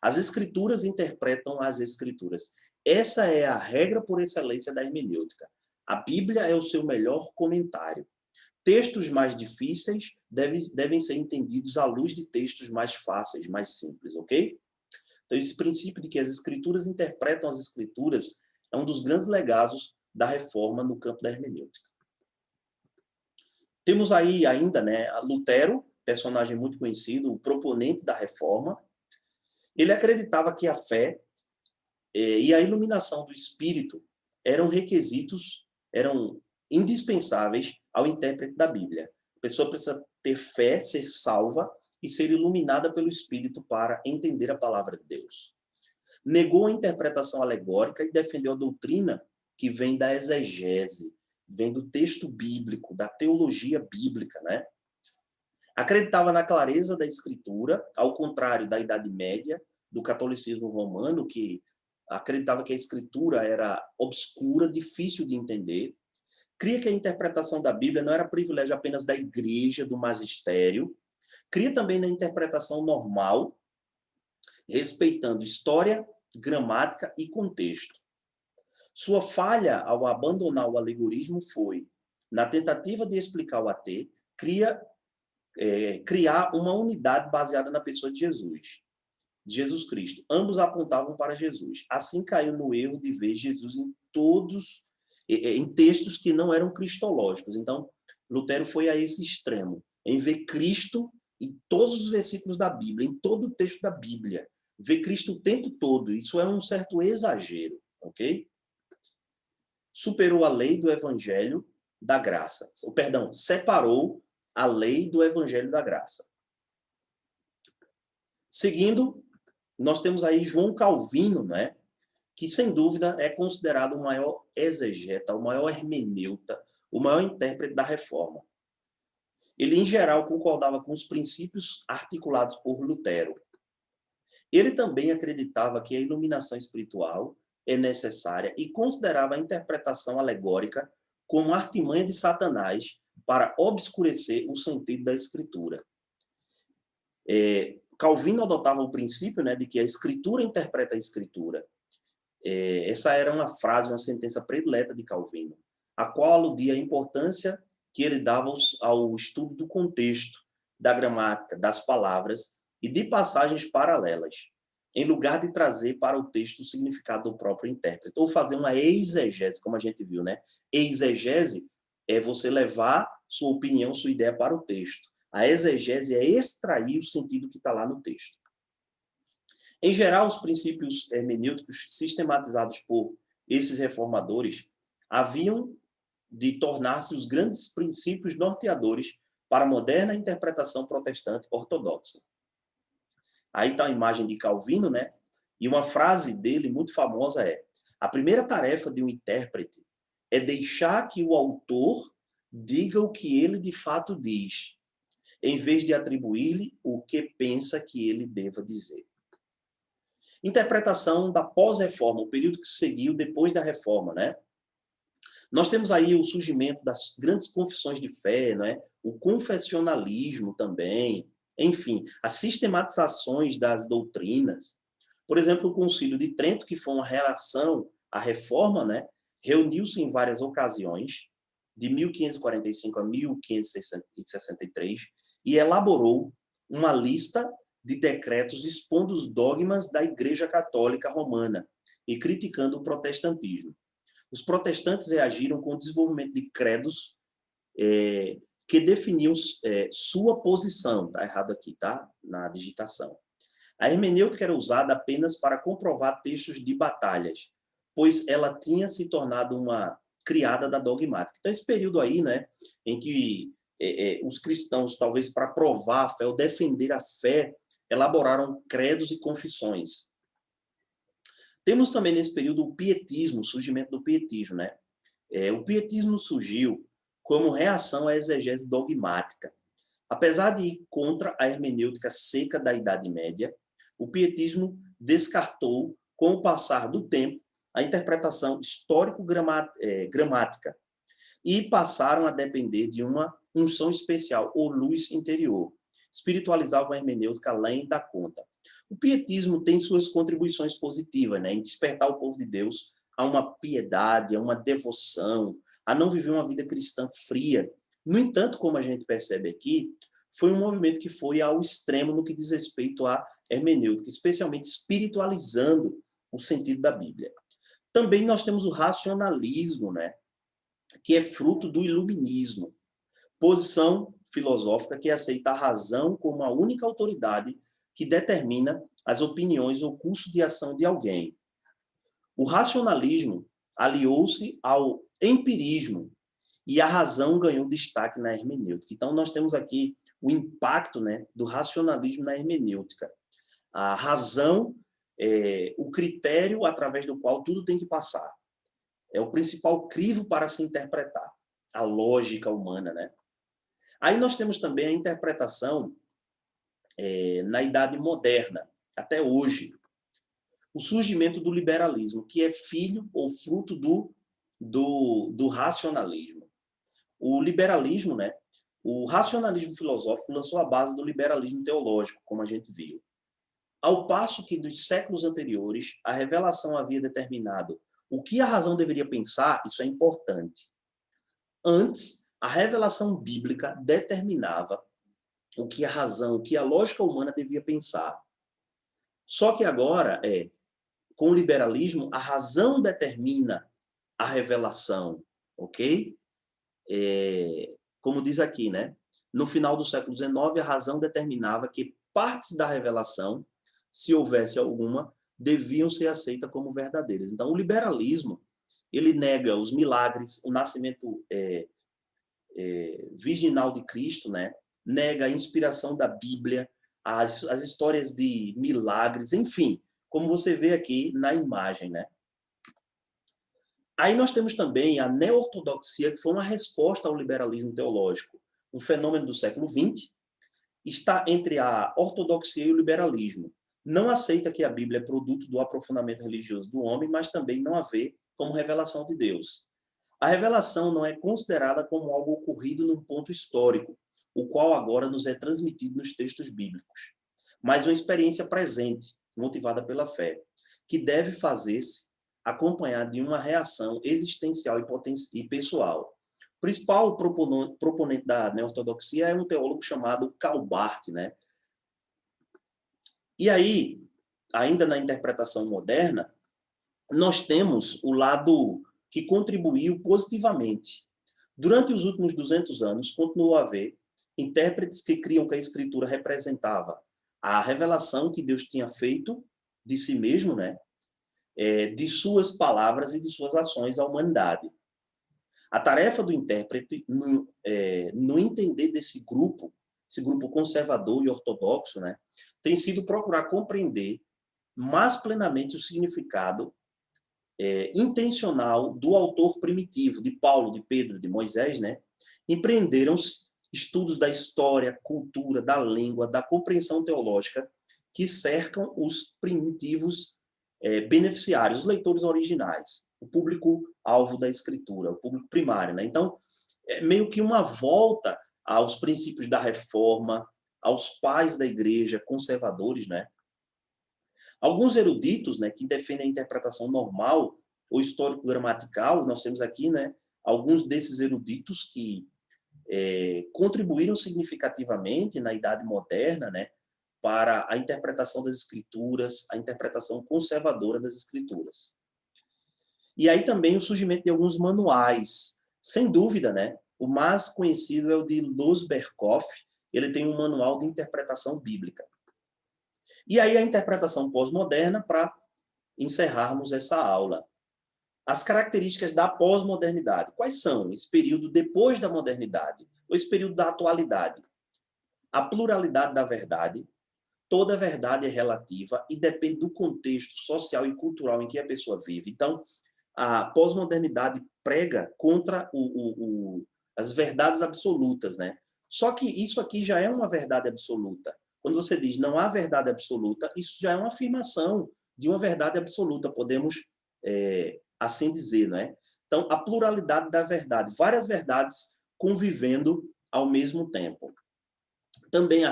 As Escrituras interpretam as Escrituras. Essa é a regra por excelência da hermenêutica. A Bíblia é o seu melhor comentário. Textos mais difíceis devem ser entendidos à luz de textos mais fáceis, mais simples, ok? Então, esse princípio de que as Escrituras interpretam as Escrituras é um dos grandes legados da reforma no campo da hermenêutica. Temos aí ainda, né, Lutero, personagem muito conhecido, o proponente da reforma. Ele acreditava que a fé e a iluminação do Espírito eram requisitos, eram indispensáveis ao intérprete da Bíblia. A pessoa precisa ter fé, ser salva e ser iluminada pelo Espírito para entender a palavra de Deus. Negou a interpretação alegórica e defendeu a doutrina que vem da exegese, vem do texto bíblico, da teologia bíblica, né? Acreditava na clareza da Escritura, ao contrário da Idade Média, do catolicismo romano, que acreditava que a Escritura era obscura, difícil de entender. Cria que a interpretação da Bíblia não era privilégio apenas da igreja, do magistério. Cria também na interpretação normal, respeitando história, gramática e contexto. Sua falha ao abandonar o alegorismo foi, na tentativa de explicar o AT, criar uma unidade baseada na pessoa de Jesus Cristo. Ambos apontavam para Jesus. Assim caiu no erro de ver Jesus em textos que não eram cristológicos. Então, Lutero foi a esse extremo, em ver Cristo em todos os versículos da Bíblia, em todo o texto da Bíblia. Ver Cristo o tempo todo. Isso é um certo exagero, ok? Superou a lei do Evangelho da graça. Perdão, separou a lei do Evangelho da graça. Seguindo, nós temos aí João Calvino, né? Que, sem dúvida, é considerado o maior exegeta, o maior hermeneuta, o maior intérprete da Reforma. Ele, em geral, concordava com os princípios articulados por Lutero. Ele também acreditava que a iluminação espiritual é necessária e considerava a interpretação alegórica como artimanha de Satanás para obscurecer o sentido da Escritura. Calvino adotava o princípio, né, de que a Escritura interpreta a Escritura. Essa era uma frase, uma sentença predileta de Calvino, a qual aludia à importância que ele dava ao estudo do contexto, da gramática, das palavras e de passagens paralelas, em lugar de trazer para o texto o significado do próprio intérprete, ou fazer uma exegese, como a gente viu, né? Exegese é você levar sua opinião, sua ideia para o texto. A exegese é extrair o sentido que está lá no texto. Em geral, os princípios hermenêuticos sistematizados por esses reformadores haviam de tornar-se os grandes princípios norteadores para a moderna interpretação protestante ortodoxa. Aí está a imagem de Calvino, né? E uma frase dele muito famosa é: a primeira tarefa de um intérprete é deixar que o autor diga o que ele de fato diz, em vez de atribuir-lhe o que pensa que ele deva dizer. Interpretação da pós-reforma, o período que seguiu depois da reforma, né? Nós temos aí o surgimento das grandes confissões de fé, né? O confessionalismo também, enfim, as sistematizações das doutrinas. Por exemplo, o Concílio de Trento, que foi uma relação à reforma, né? Reuniu-se em várias ocasiões, de 1545 a 1563, e elaborou uma lista de decretos expondo os dogmas da Igreja Católica Romana e criticando o protestantismo. Os protestantes reagiram com o desenvolvimento de credos que definiam sua posição. Está errado aqui, tá? Na digitação. A hermenêutica era usada apenas para comprovar textos de batalhas, pois ela tinha se tornado uma criada da dogmática. Então, esse período aí, né, em que os cristãos, talvez para provar a fé ou defender a fé, elaboraram credos e confissões. Temos também nesse período o pietismo, o surgimento do pietismo, né? O pietismo surgiu como reação à exegese dogmática. Apesar de ir contra a hermenêutica seca da Idade Média, o pietismo descartou, com o passar do tempo, a interpretação histórico-gramática e passaram a depender de uma unção especial ou luz interior. Espiritualizavam a hermenêutica além da conta. O pietismo tem suas contribuições positivas, né, em despertar o povo de Deus a uma piedade, a uma devoção, a não viver uma vida cristã fria. No entanto, como a gente percebe aqui, foi um movimento que foi ao extremo no que diz respeito à hermenêutica, especialmente espiritualizando o sentido da Bíblia. Também nós temos o racionalismo, né, que é fruto do iluminismo, posição filosófica que aceita a razão como a única autoridade que determina as opiniões ou curso de ação de alguém. O racionalismo aliou-se ao empirismo e a razão ganhou destaque na hermenêutica. Então, nós temos aqui o impacto, né, do racionalismo na hermenêutica. A razão é o critério através do qual tudo tem que passar. É o principal crivo para se interpretar, a lógica humana, né? Aí nós temos também a interpretação na Idade Moderna, até hoje. O surgimento do liberalismo, que é filho ou fruto do racionalismo. O liberalismo, né? O racionalismo filosófico lançou a base do liberalismo teológico, como a gente viu. Ao passo que, dos séculos anteriores, a revelação havia determinado o que a razão deveria pensar, isso é importante. Antes, a revelação bíblica determinava o que a razão, o que a lógica humana devia pensar. Só que agora, com o liberalismo, a razão determina a revelação, ok? Como diz aqui, né? No final do século XIX, a razão determinava que partes da revelação, se houvesse alguma, deviam ser aceitas como verdadeiras. Então, o liberalismo, ele nega os milagres, o nascimento virginal de Cristo, né? Nega a inspiração da Bíblia, as histórias de milagres, enfim, como você vê aqui na imagem, né? Aí nós temos também a neo-ortodoxia, que foi uma resposta ao liberalismo teológico, um fenômeno do século XX, está entre a ortodoxia e o liberalismo. Não aceita que a Bíblia é produto do aprofundamento religioso do homem, mas também não a vê como revelação de Deus. A revelação não é considerada como algo ocorrido num ponto histórico, o qual agora nos é transmitido nos textos bíblicos, mas uma experiência presente, motivada pela fé, que deve fazer-se acompanhada de uma reação existencial e pessoal. O principal proponente da neortodoxia é um teólogo chamado Karl Barth, né? E aí, ainda na interpretação moderna, nós temos o lado que contribuiu positivamente. Durante os últimos 200 anos, continuou a haver intérpretes que criam que a Escritura representava a revelação que Deus tinha feito de si mesmo, né? De suas palavras e de suas ações à humanidade. A tarefa do intérprete, no entender desse grupo, esse grupo conservador e ortodoxo, né, tem sido procurar compreender mais plenamente o significado intencional do autor primitivo, de Paulo, de Pedro, de Moisés, né? Empreenderam-se estudos da história, cultura, da língua, da compreensão teológica que cercam os primitivos beneficiários, os leitores originais, o público-alvo da escritura, o público primário, né? Então, é meio que uma volta aos princípios da reforma, aos pais da igreja, conservadores, né? Alguns eruditos, né, que defendem a interpretação normal ou histórico-gramatical, nós temos aqui, né, alguns desses eruditos que contribuíram significativamente na Idade Moderna, né, para a interpretação das Escrituras, a interpretação conservadora das Escrituras. E aí também o surgimento de alguns manuais. Sem dúvida, né, o mais conhecido é o de Los Berkhof, ele tem um manual de interpretação bíblica. E aí a interpretação pós-moderna, para encerrarmos essa aula. As características da pós-modernidade. Quais são? Esse período depois da modernidade, ou esse período da atualidade. A pluralidade da verdade. Toda verdade é relativa e depende do contexto social e cultural em que a pessoa vive. Então, a pós-modernidade prega contra as verdades absolutas, né? Só que isso aqui já é uma verdade absoluta. Quando você diz não há verdade absoluta, isso já é uma afirmação de uma verdade absoluta, podemos assim dizer, né? Então, a pluralidade da verdade, várias verdades convivendo ao mesmo tempo. Também a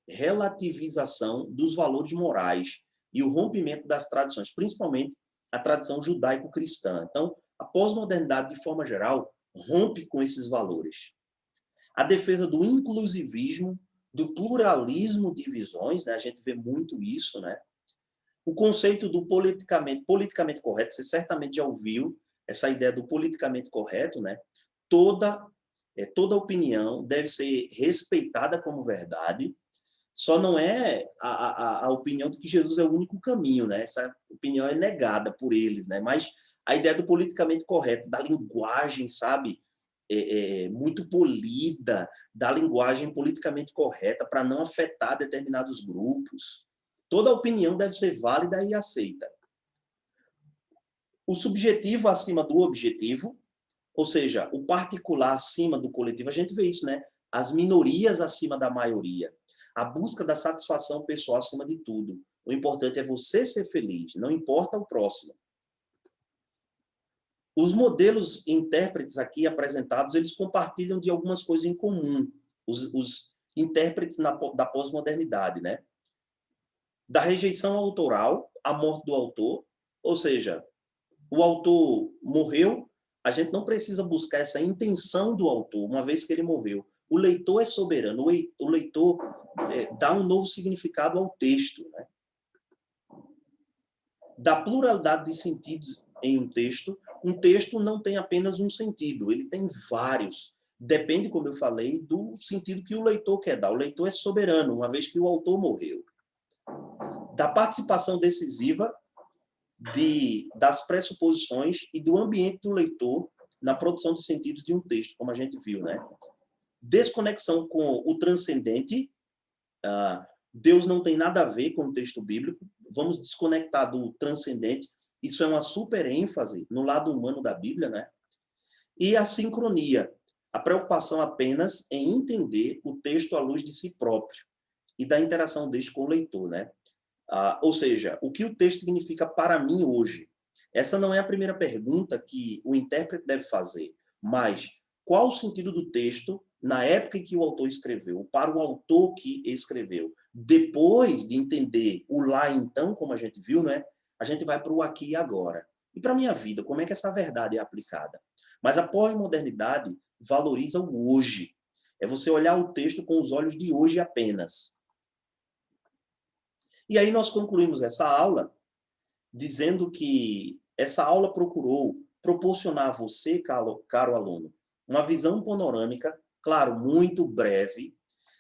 relativização dos valores morais e o rompimento das tradições, principalmente a tradição judaico-cristã. Então, a pós-modernidade, de forma geral, rompe com esses valores. A defesa do inclusivismo, do pluralismo de visões, né? A gente vê muito isso, né? O conceito do politicamente correto, você certamente já ouviu essa ideia do politicamente correto, né? Toda opinião deve ser respeitada como verdade, só não é a opinião de que Jesus é o único caminho, né? Essa opinião é negada por eles, né? Mas a ideia do politicamente correto, da linguagem, sabe? Muito polida, da linguagem politicamente correta para não afetar determinados grupos. Toda opinião deve ser válida e aceita. O subjetivo acima do objetivo, ou seja, o particular acima do coletivo, a gente vê isso, né? As minorias acima da maioria. A busca da satisfação pessoal acima de tudo. O importante é você ser feliz, não importa o próximo. Os modelos intérpretes aqui apresentados, eles compartilham de algumas coisas em comum. Os intérpretes da pós-modernidade, né? Da rejeição autoral, a morte do autor, ou seja, o autor morreu, a gente não precisa buscar essa intenção do autor, uma vez que ele morreu. O leitor é soberano, o leitor dá um novo significado ao texto, né? Da pluralidade de sentidos em um texto não tem apenas um sentido, ele tem vários. Depende, como eu falei, do sentido que o leitor quer dar. O leitor é soberano, uma vez que o autor morreu. Da participação decisiva das pressuposições e do ambiente do leitor na produção de sentidos de um texto, como a gente viu, né? Desconexão com o transcendente Deus não tem nada a ver com o texto bíblico, vamos desconectar do transcendente, isso é uma super ênfase no lado humano da Bíblia, né? E a sincronia, a preocupação apenas em entender o texto à luz de si próprio e da interação deste com o leitor, né? Ou seja, o que o texto significa para mim hoje? Essa não é a primeira pergunta que o intérprete deve fazer, mas qual o sentido do texto na época em que o autor escreveu, para o autor que escreveu? Depois de entender o lá e então, como a gente viu, né? A gente vai para o aqui e agora. E para a minha vida, como é que essa verdade é aplicada? Mas a pós-modernidade valoriza o hoje. É você olhar o texto com os olhos de hoje apenas. E aí nós concluímos essa aula dizendo que essa aula procurou proporcionar a você, caro aluno, uma visão panorâmica, claro, muito breve,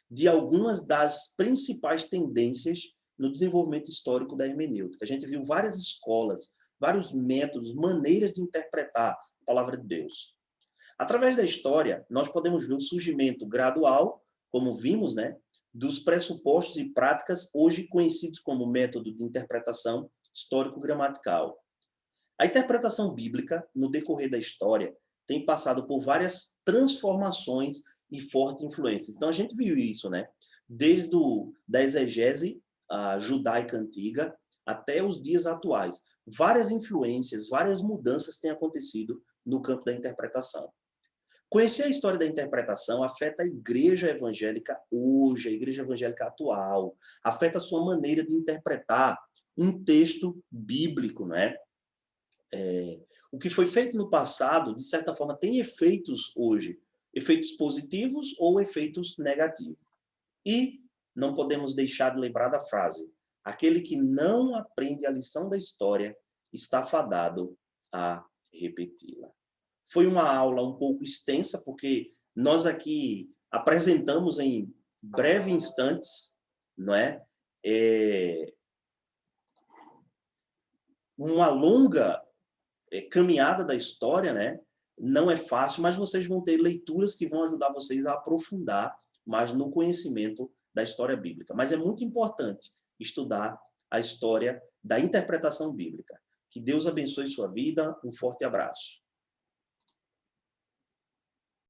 de algumas das principais tendências no desenvolvimento histórico da hermenêutica. A gente viu várias escolas, vários métodos, maneiras de interpretar a palavra de Deus. Através da história, nós podemos ver o surgimento gradual, como vimos, né, dos pressupostos e práticas hoje conhecidos como método de interpretação histórico-gramatical. A interpretação bíblica, no decorrer da história, tem passado por várias transformações e fortes influências. Então, a gente viu isso, né? Desde da exegese judaica antiga até os dias atuais. Várias influências, várias mudanças têm acontecido no campo da interpretação. Conhecer a história da interpretação afeta a igreja evangélica hoje, a igreja evangélica atual, afeta a sua maneira de interpretar um texto bíblico, né? O que foi feito no passado, de certa forma, tem efeitos hoje, efeitos positivos ou efeitos negativos. E não podemos deixar de lembrar da frase: aquele que não aprende a lição da história está fadado a repeti-la. Foi uma aula um pouco extensa, porque nós aqui apresentamos em breves instantes, não é? Uma longa caminhada da história, né? Não é fácil, mas vocês vão ter leituras que vão ajudar vocês a aprofundar mais no conhecimento da história bíblica. Mas é muito importante estudar a história da interpretação bíblica. Que Deus abençoe sua vida. Um forte abraço.